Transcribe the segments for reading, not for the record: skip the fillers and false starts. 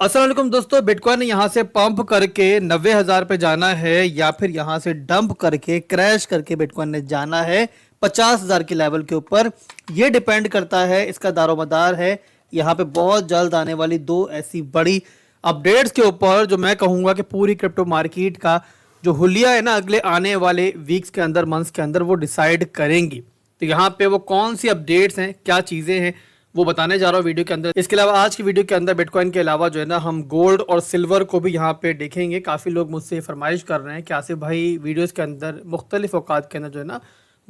अस्सलाम वालेकुम दोस्तों, बिटकॉइन ने यहाँ से पंप करके 90,000 पे जाना है या फिर यहाँ से डंप करके क्रैश करके बिटकॉइन ने जाना है 50,000 के लेवल के ऊपर। ये डिपेंड करता है, इसका दारोमदार है यहाँ पे बहुत जल्द आने वाली दो ऐसी बड़ी अपडेट्स के ऊपर, जो मैं कहूँगा कि पूरी क्रिप्टो मार्केट का जो हुलिया है ना अगले आने वाले वीक्स के अंदर, मंथ्स के अंदर वो डिसाइड करेंगी। तो यहाँ पे वो कौन सी अपडेट्स हैं, क्या चीज़ें हैं, वो बताने जा रहा हूँ वीडियो के अंदर। इसके अलावा आज की वीडियो के अंदर बिटकॉइन के अलावा जो है ना हम गोल्ड और सिल्वर को भी यहाँ पे देखेंगे। काफ़ी लोग मुझसे फरमाइश कर रहे हैं कि आसिफ भाई वीडियोस के अंदर मुख्तलिफ औकात के अंदर जो है ना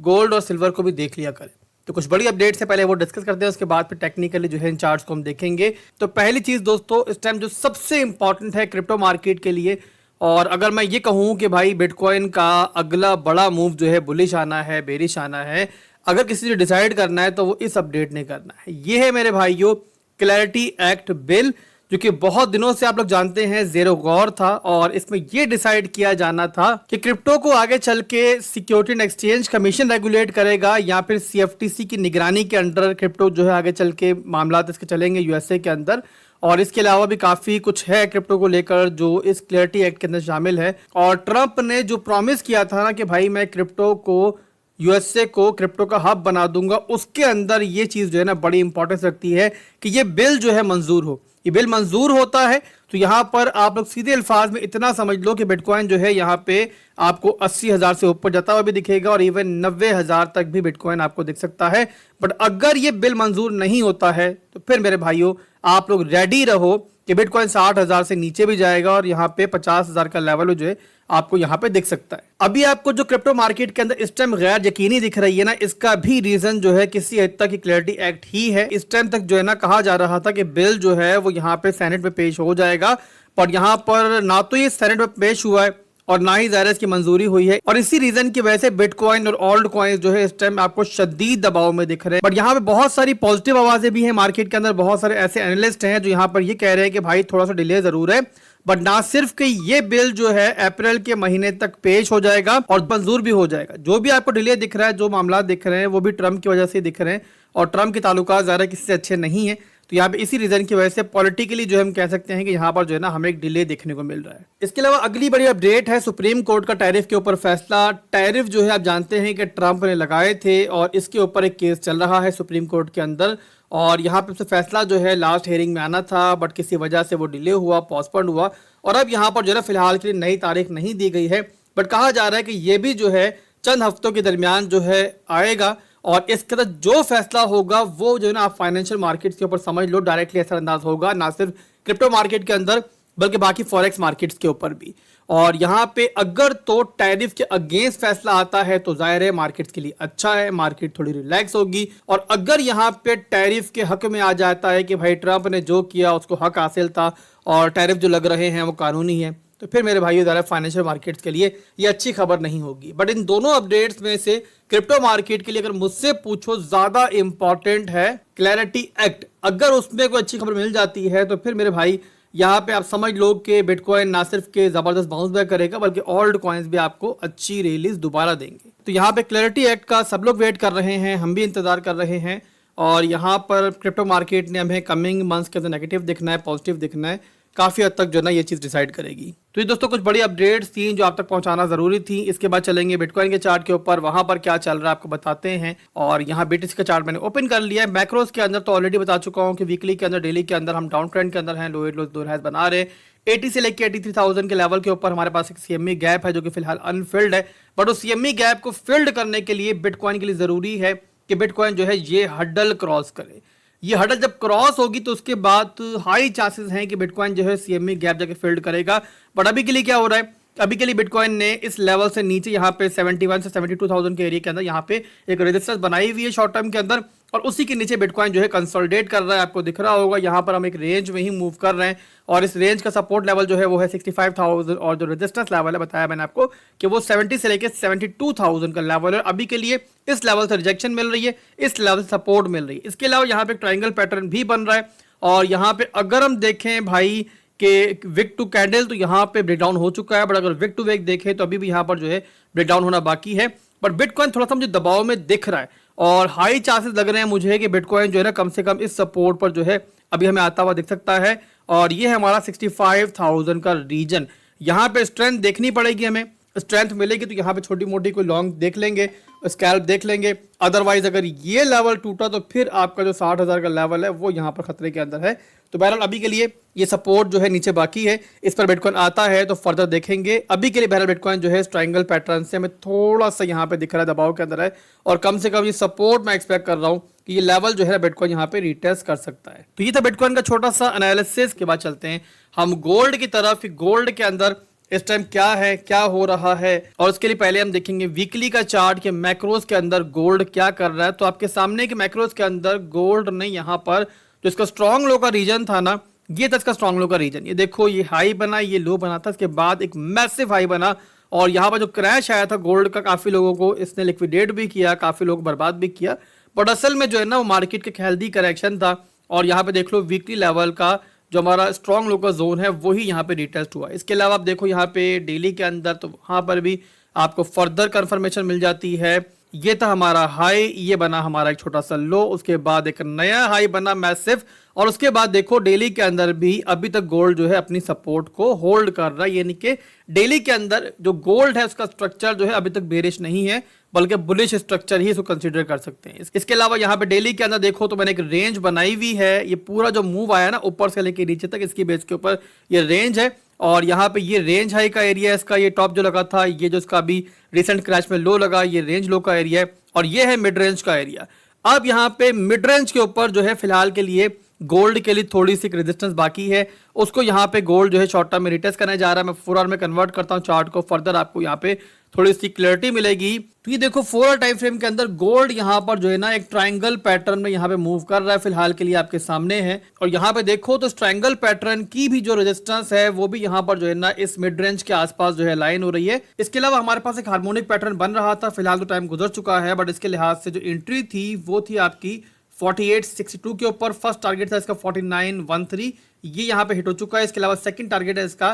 गोल्ड और सिल्वर को भी देख लिया करें। तो कुछ बड़ी अपडेट्स है, पहले वो डिस्कस करते हैं, उसके बाद फिर टेक्निकली जो है इन चार्ट्स को हम देखेंगे। तो पहली चीज़ दोस्तों, इस टाइम जो सबसे इंपॉर्टेंट है क्रिप्टो मार्केट के लिए, और अगर मैं ये कहूँ कि भाई बिटकॉइन का अगला बड़ा मूव जो है बुलिश आना है बेरिश आना है, अगर किसी से डिसाइड करना है तो वो इस अपडेट ने करना है। ये है मेरे भाइयों क्लैरिटी एक्ट बिल, जो कि बहुत दिनों से आप लोग जानते हैं ज़ेरो गौर था, और इसमें ये डिसाइड किया जाना था कि क्रिप्टो को आगे चल के security and exchange commission regulate करेगा या फिर सीएफटीसी की निगरानी के अंडर क्रिप्टो जो है आगे चल के मामला इसके चलेंगे यूएसए के अंदर। और इसके अलावा भी काफ़ी कुछ है क्रिप्टो को लेकर जो इस क्लैरिटी एक्ट के अंदर शामिल है। और ट्रंप ने जो प्रॉमिस किया था ना कि भाई मैं क्रिप्टो को यूएसए को क्रिप्टो का हब बना दूंगा, उसके अंदर ये चीज़ जो है ना बड़ी इंपॉर्टेंस रखती है कि ये बिल जो है मंजूर हो। ये बिल मंजूर होता है तो यहाँ पर आप लोग सीधे अल्फाज में इतना समझ लो कि बिटकॉइन जो है यहाँ पे आपको 80,000 से ऊपर जाता हुआ भी दिखेगा और इवन 90,000 तक भी बिटकॉइन आपको दिख सकता है। बट अगर ये बिल मंजूर नहीं होता है तो फिर मेरे भाइयों आप लोग रेडी रहो कि बिटकॉइन 60,000 से नीचे भी जाएगा और यहाँ पे 50,000 का लेवल जो है आपको यहाँ पे दिख सकता है। अभी आपको जो क्रिप्टो मार्केट के अंदर इस टाइम गैर यकीनी दिख रही है ना, इसका भी रीजन जो है किसी हद तक क्लैरिटी एक्ट ही है। इस टाइम तक जो है ना कहा जा रहा था कि बिल जो है वो यहाँ पे सेनेट में पेश हो जाएगा, पर यहाँ पर ना तो ये सेनेट में पेश हुआ है और ना ही ज़ाहिर की मंजूरी हुई है, और इसी रीजन की वजह से बिटकॉइन और ऑल्ट कॉइन्स जो है इस टाइम आपको शदीद दबाव में दिख रहे हैं। बट यहाँ पे बहुत सारी पॉजिटिव आवाजें भी हैं मार्केट के अंदर। बहुत सारे ऐसे एनालिस्ट हैं जो यहाँ पर ये कह रहे हैं कि भाई थोड़ा सा डिले जरूर है, बट ना सिर्फ कि ये बिल जो है अप्रैल के महीने तक पेश हो जाएगा और मंजूर भी हो जाएगा। जो भी आपको डिले दिख रहा है, जो मामला दिख रहे हैं, वो भी ट्रंप की वजह से दिख रहे हैं, और ट्रंप के ताल्लुकात ज़्यादा किसी से अच्छे नहीं है। तो यहाँ पे इसी रीजन की वजह से पॉलिटिकली जो हम कह सकते हैं कि यहाँ पर जो है ना हमें एक डिले देखने को मिल रहा है। इसके अलावा अगली बड़ी अपडेट है सुप्रीम कोर्ट का टैरिफ के ऊपर फैसला। टैरिफ जो है आप जानते हैं कि ट्रंप ने लगाए थे और इसके ऊपर एक केस चल रहा है सुप्रीम कोर्ट के अंदर, और यहाँ पे फैसला जो है लास्ट हेयरिंग में आना था, बट किसी वजह से वो डिले हुआ, पोस्टपोन्ड हुआ, और अब यहाँ पर जो है फिलहाल के लिए नई तारीख नहीं दी गई है। बट कहा जा रहा है कि ये भी जो है चंद हफ्तों के दरमियान जो है आएगा, और इसके अंदर जो फैसला होगा वो जो है ना आप फाइनेंशियल मार्केट्स के ऊपर समझ लो डायरेक्टली असरअंदाज होगा, ना सिर्फ क्रिप्टो मार्केट के अंदर बल्कि बाकी फॉरेक्स मार्केट्स के ऊपर भी। और यहाँ पे अगर तो टैरिफ के अगेंस्ट फैसला आता है तो जाहिर है मार्केट्स के लिए अच्छा है, मार्केट थोड़ी रिलैक्स होगी। और अगर यहाँ पे टैरिफ के हक में आ जाता है कि भाई ट्रंप ने जो किया उसको हक हासिल था और टैरिफ जो लग रहे हैं वो कानूनी है, तो फिर मेरे भाइयों ज़रा फाइनेंशियल मार्केट्स के लिए ये अच्छी खबर नहीं होगी। बट इन दोनों अपडेट्स में से क्रिप्टो मार्केट के लिए अगर मुझसे पूछो ज़्यादा इंपॉर्टेंट है क्लैरिटी एक्ट। अगर उसमें कोई अच्छी खबर मिल जाती है तो फिर मेरे भाई यहाँ पे आप समझ लो कि बिटकॉइन ना सिर्फ के ज़बरदस्त बाउंस बैक करेगा बल्कि ऑल्ट कॉइन्स भी आपको अच्छी रिलीज दोबारा देंगे। तो यहाँ पे क्लैरिटी एक्ट का सब लोग वेट कर रहे हैं, हम भी इंतजार कर रहे हैं, और यहाँ पर क्रिप्टो मार्केट ने हमें कमिंग मंथ्स के अंदर नेगेटिव दिखना है, पॉजिटिव दिखना है, काफ़ी हद तक जो है ना ये चीज़ डिसाइड करेगी। तो ये दोस्तों कुछ बड़ी अपडेट्स थी जो आप तक पहुंचाना ज़रूरी थी। इसके बाद चलेंगे बिटकॉइन के चार्ट के ऊपर, वहां पर क्या चल रहा है आपको बताते हैं। और यहाँ बीटीसी का चार्ट मैंने ओपन कर लिया है। मैक्रोस के अंदर तो ऑलरेडी बता चुका हूँ कि वीकली के अंदर, डेली के अंदर हम डाउन ट्रेंड के अंदर हैं, लोअर लोज दो बना रहे। 80 से लेकर 83,000 के लेवल के ऊपर हमारे पास एक सीएमई गैप है जो कि फिलहाल अनफिल्ड है, बट उस सीएमई गैप को फिल्ड करने के लिए बिटकॉइन के लिए ज़रूरी है कि बिटकॉइन जो है ये हडल क्रॉस करे। ये हडल जब क्रॉस होगी तो उसके बाद हाई चांसेस हैं कि बिटकॉइन जो है सीएमई गैप जाके फिल्ड करेगा। बट अभी के लिए क्या हो रहा है, अभी के लिए बिटकॉइन ने इस लेवल से नीचे यहाँ पे 71 से 72,000 के एरिया के अंदर यहाँ पे एक रेजिस्टेंस बनाई हुई है शॉर्ट टर्म के अंदर, और उसी के नीचे बिटकॉइन जो है कंसोलिडेट कर रहा है। आपको दिख रहा होगा यहाँ पर हम एक रेंज में ही मूव कर रहे हैं, और इस रेंज का सपोर्ट लेवल जो है वो है 65,000, और जो रेजिस्टेंस लेवल है बताया मैंने आपको कि वो 70 से लेकर 72,000 का लेवल है। अभी के लिए इस लेवल से रिजेक्शन मिल रही है, इस लेवल से सपोर्ट मिल रही है। इसके अलावा यहाँ पे एक ट्राइंगल पैटर्न भी बन रहा है, और यहाँ पे अगर हम देखें भाई कि विक टू कैंडल तो यहाँ पे ब्रेकडाउन हो चुका है, बट अगर विक टू विक देखें तो अभी भी यहाँ पर जो है ब्रेकडाउन होना बाकी है। बट बिटकॉइन थोड़ा सा मुझे दबाव में दिख रहा है और हाई चांसेस लग रहे हैं मुझे कि बिटकॉइन जो है ना कम से कम इस सपोर्ट पर जो है अभी हमें आता हुआ दिख सकता है। और ये है हमारा 65,000 का रीजन। यहाँ पे स्ट्रेंथ देखनी पड़ेगी हमें, स्ट्रेंथ मिलेगी तो यहाँ पे छोटी मोटी कोई लॉन्ग देख लेंगे, स्कैल्प देख लेंगे। अदरवाइज अगर ये लेवल टूटा तो फिर आपका जो 60,000 का लेवल है वो यहाँ पर खतरे के अंदर है। तो बहरहाल अभी के लिए ये सपोर्ट जो है नीचे बाकी है, इस पर बिटकॉइन आता है तो फर्दर देखेंगे। अभी के लिए बहरहाल बिटकॉइन जो है ट्रायंगल पैटर्न से हमें थोड़ा सा यहाँ पे दिख रहा है, दबाव के अंदर है और कम से कम ये सपोर्ट मैं एक्सपेक्ट कर रहा हूँ कि ये लेवल जो है बिटकॉइन यहाँ पे रिटेस्ट कर सकता है। तो ये था बिटकॉइन का छोटा सा एनालिसिस। के बाद चलते हैं हम गोल्ड की तरफ। गोल्ड के अंदर इस टाइम क्या है, क्या हो रहा है, और उसके लिए पहले हम देखेंगे वीकली का चार्ट के मैक्रोस के अंदर गोल्ड क्या कर रहा है। तो आपके सामने के मैक्रोस के अंदर गोल्ड ने यहाँ पर जो इसका स्ट्रॉन्ग लो का रीजन था ना, ये था इसका स्ट्रॉन्ग लो का रीजन। ये देखो ये हाई बना, ये लो बना था, इसके बाद एक मैसिव हाई बना और यहाँ पर जो क्रैश आया था गोल्ड का, काफी लोगों को इसने लिक्विडेट भी किया, काफी लोग बर्बाद भी किया। बट असल में जो है ना वो मार्केट के हेल्दी करेक्शन था। और यहाँ पे देख लो वीकली लेवल का जो हमारा स्ट्रॉन्ग लो का जोन है वही यहाँ पे रिटेस्ट हुआ। इसके अलावा आप देखो यहाँ पे डेली के अंदर, तो वहाँ पर भी आपको फर्दर कंफर्मेशन मिल जाती है। ये था हमारा हाई, ये बना हमारा एक छोटा सा लो, उसके बाद एक नया हाई बना मैसिव, और उसके बाद देखो डेली के अंदर भी अभी तक गोल्ड जो है अपनी सपोर्ट को होल्ड कर रहा है। यानी कि डेली के अंदर जो गोल्ड है उसका स्ट्रक्चर जो है अभी तक बेरिश नहीं है, बल्कि बुलिश स्ट्रक्चर ही इसको कंसीडर कर सकते हैं। इसके अलावा यहाँ पे डेली के अंदर देखो तो मैंने एक रेंज बनाई हुई है। ये पूरा जो मूव आया ना ऊपर से लेके नीचे तक, इसकी बेस के ऊपर ये रेंज है और यहाँ पे ये रेंज हाई का एरिया है इसका। ये टॉप जो लगा था, ये जो इसका अभी रिसेंट क्रैश में लो लगा, ये रेंज लो का एरिया है और ये है मिड रेंज का एरिया। अब यहाँ पे मिड रेंज के ऊपर जो है फिलहाल के लिए गोल्ड के लिए थोड़ी सी रेजिस्टेंस बाकी है, उसको यहाँ पे गोल्ड जो है शॉर्ट टर्म में रिटेस्ट करने जा रहा है। मैं 4 आवर में कन्वर्ट करता हूँ चार्ट को, फर्दर आपको यहाँ पे थोड़ी सी क्लैरिटी मिलेगी। तो ये देखो 4 आवर टाइम फ्रेम के अंदर गोल्ड यहाँ पर जो है ना एक ट्रायंगल पैटर्न में यहाँ पे मूव कर रहा है, फिलहाल के लिए आपके सामने है। और यहाँ पे देखो तो ट्रायंगल पैटर्न की भी जो रेजिस्टेंस है वो भी यहाँ पर जो है ना इस मिड रेंज के आसपास जो है लाइन हो रही है। इसके अलावा हमारे पास एक हार्मोनिक पैटर्न बन रहा था, फिलहाल तो टाइम गुजर चुका है, बट इसके लिहाज से जो एंट्री थी वो थी आपकी 4862 के ऊपर। फर्स्ट टारगेट था इसका 4913, ये यहाँ पे हिट हो चुका है। इसके अलावा सेकंड टारगेट है इसका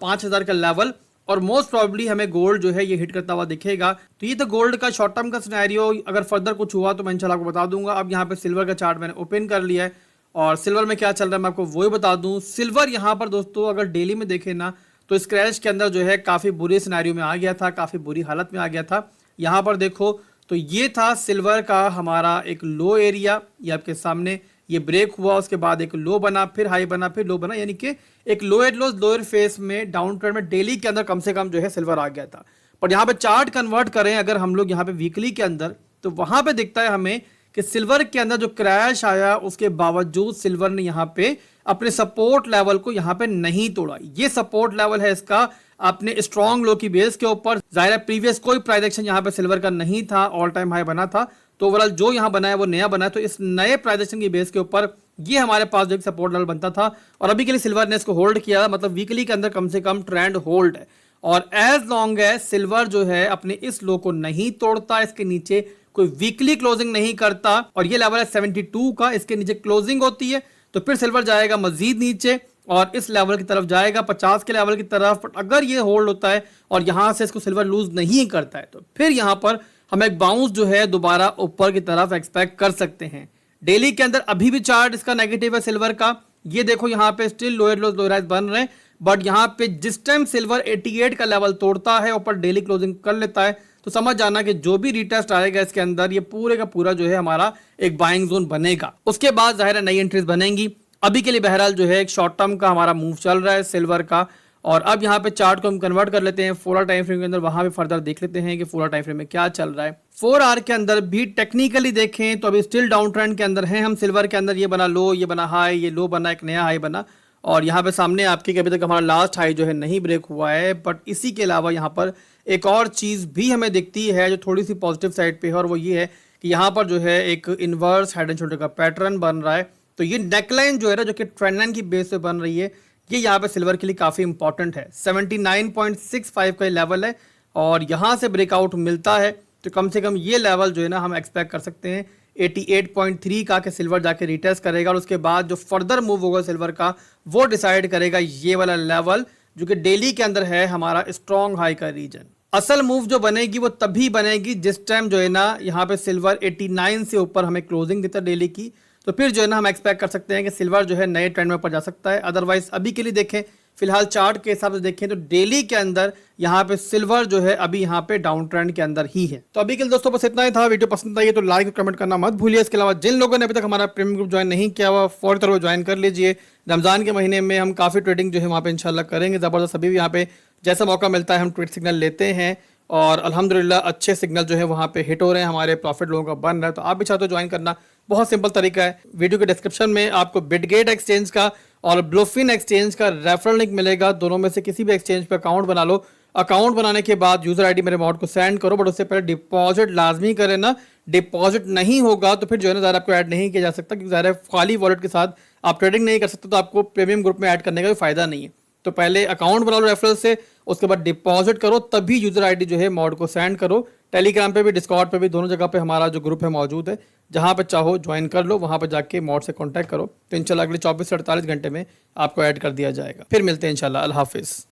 5000 का लेवल और मोस्ट प्रोबेबली हमें गोल्ड जो है ये हिट करता हुआ दिखेगा। तो ये तो गोल्ड का शॉर्ट टर्म का सिनेरियो। अगर फर्दर कुछ हुआ तो मैं इंशाल्लाह आपको बता दूंगा। अब यहाँ पे सिल्वर का चार्ट मैंने ओपन कर लिया है और सिल्वर में क्या चल रहा है मैं आपको वही बता दूं। सिल्वर यहाँ पर दोस्तों अगर डेली में देखें ना तो स्क्रैच के अंदर जो है काफी बुरे सिनेरियो में आ गया था, काफी बुरी हालत में आ गया था। यहाँ पर देखो तो ये था सिल्वर का हमारा एक लो एरिया, ये आपके सामने ये ब्रेक हुआ, उसके बाद एक लो बना, फिर हाई बना, फिर लो बना, यानी कि एक लोअर फेस में डाउन ट्रेंड में डेली के अंदर कम से कम जो है सिल्वर आ गया था। पर यहाँ पे चार्ट कन्वर्ट करें अगर हम लोग यहाँ पे वीकली के अंदर, तो वहां पे दिखता है हमें कि सिल्वर के अंदर जो क्रैश आया उसके बावजूद सिल्वर ने यहाँ पे अपने सपोर्ट लेवल को यहाँ पे नहीं तोड़ा। ये सपोर्ट लेवल है इसका अपने स्ट्रॉन्ग लो की बेस के ऊपर। जाहिर है प्रीवियस कोई प्राइस एक्शन यहाँ पे सिल्वर का नहीं था, ऑल टाइम हाई बना था, तो ओवरऑल जो यहाँ बना है वो नया बना है। तो इस नए प्राइस एक्शन की बेस के ऊपर ये हमारे पास जो एक सपोर्ट लेवल बनता था और अभी के लिए सिल्वर ने इसको होल्ड किया, मतलब वीकली के अंदर कम से कम ट्रेंड होल्ड है। और एज लॉन्ग है सिल्वर जो है अपने इस लो को नहीं तोड़ता, इसके नीचे कोई वीकली क्लोजिंग नहीं करता और ये लेवल है 72 का, इसके नीचे क्लोजिंग होती है तो फिर सिल्वर जाएगा मजीद नीचे और इस लेवल की तरफ जाएगा 50 के लेवल की तरफ। बट अगर ये होल्ड होता है और यहां से इसको सिल्वर लूज नहीं करता है तो फिर यहां पर हम एक बाउंस जो है दोबारा ऊपर की तरफ एक्सपेक्ट कर सकते हैं। डेली के अंदर अभी भी चार्ट इसका नेगेटिव है सिल्वर का, ये देखो यहाँ पे still lower lows lower highs बन रहे हैं। बट यहाँ पे जिस टाइम सिल्वर 88 का लेवल तोड़ता है ऊपर डेली क्लोजिंग कर लेता है तो समझ जाना कि जो भी रिटेस्ट आएगा इसके अंदर ये पूरे का पूरा जो है हमारा एक बाइंग जोन बनेगा। उसके बाद जाहिर है नई एंट्रीज बनेंगी। अभी के लिए बहरहाल जो है एक शॉर्ट टर्म का हमारा मूव चल रहा है सिल्वर का। और अब यहाँ पे चार्ट को हम कन्वर्ट कर लेते हैं 4 आवर टाइम फ्रेम के अंदर, वहां पे फर्दर देख लेते हैं कि 4 आवर टाइम फ्रेम में क्या चल रहा है। 4 आवर के अंदर भी टेक्निकली देखें तो अभी स्टिल डाउन ट्रेंड के अंदर हैं हम सिल्वर के अंदर। ये बना लो, ये बना हाई, ये लो बना, एक नया हाई बना और यहाँ पे सामने आपके अभी तक हमारा लास्ट हाई जो है नहीं ब्रेक हुआ है। बट इसी के अलावा यहाँ पर एक और चीज भी हमें दिखती है जो थोड़ी सी पॉजिटिव साइड पे है और वो ये है कि यहाँ पर जो है एक इनवर्स हेड एंड शोल्डर का पैटर्न बन रहा है। तो ये नेकलाइन जो है ना जो कि ट्रेंड लाइन की बेस पे बन रही है, ये यहाँ पे सिल्वर के लिए काफी इंपॉर्टेंट है। 79.65 का लेवल है और यहाँ से ब्रेकआउट मिलता है तो कम से कम ये लेवल जो है ना हम एक्सपेक्ट कर सकते हैं 88.3 का कि सिल्वर जाके रिटेस्ट करेगा और उसके बाद जो फर्दर मूव होगा सिल्वर का वो डिसाइड करेगा ये वाला लेवल जो कि डेली के अंदर है हमारा स्ट्रॉन्ग हाई का रीजन। असल मूव जो बनेगी वो तभी बनेगी जिस टाइम जो है ना यहाँ पे सिल्वर 89 से ऊपर हमें क्लोजिंग देता डेली की, तो फिर जो है ना हम एक्सपेक्ट कर सकते हैं कि सिल्वर जो है नए ट्रेंड में ऊपर जा सकता है। अदरवाइज अभी के लिए देखें, फिलहाल चार्ट के हिसाब से देखें तो डेली के अंदर यहाँ पे सिल्वर जो है अभी यहाँ पे डाउन ट्रेंड के अंदर ही है। तो अभी के लिए दोस्तों बस इतना ही था। वीडियो पसंद आई है तो लाइक कमेंट करना मत भूलिए। इसके अलावा जिन लोगों ने अभी तक हमारा प्रीमियम ग्रुप ज्वाइन नहीं किया हुआ फौरी तौर पर ज्वाइन कर लीजिए। रमजान के महीने में हम काफ़ी ट्रेडिंग जो है वहाँ पे इंशाल्लाह करेंगे ज़बरदस्त। अभी भी यहाँ पे जैसा मौका मिलता है हम ट्रेड सिग्नल लेते हैं और अल्हम्दुलिल्लाह अच्छे सिग्नल जो है वहाँ पे हिट हो रहे हैं, हमारे प्रॉफिट लोगों का बन रहा है। तो आप भी चाहते हो ज्वाइन करना, बहुत सिंपल तरीका है। वीडियो के डिस्क्रिप्शन में आपको बिटगेट एक्सचेंज का और ब्लूफिन एक्सचेंज का रेफरल लिंक मिलेगा। दोनों में से किसी भी एक्सचेंज पे अकाउंट बना लो। अकाउंट बनाने के बाद यूजर आईडी मेरे अमाउंट को सेंड करो, बट उससे पहले डिपॉजिट लाजमी करें ना। डिपॉजिट नहीं होगा तो फिर जो है ना ज़्यादा आपको ऐड नहीं किया जा सकता, क्योंकि ज़्यादा खाली वॉलेट के साथ आप ट्रेडिंग नहीं कर सकते, तो आपको प्रीमियम ग्रुप में ऐड करने का भी फायदा नहीं है। तो पहले अकाउंट बना लो रेफरल से, उसके बाद डिपॉजिट करो, तभी यूजर आईडी जो है मॉड को सेंड करो। टेलीग्राम पे भी डिस्कॉर्ड पे भी दोनों जगह पे हमारा जो ग्रुप है मौजूद है, जहां पे चाहो ज्वाइन कर लो, वहां पे जाके मॉड से कांटेक्ट करो। तो इंशाल्लाह अगले 24 से 48 घंटे में आपको ऐड कर दिया जाएगा। फिर मिलते हैं इंशाल्लाह। अल्लाह हाफिज़।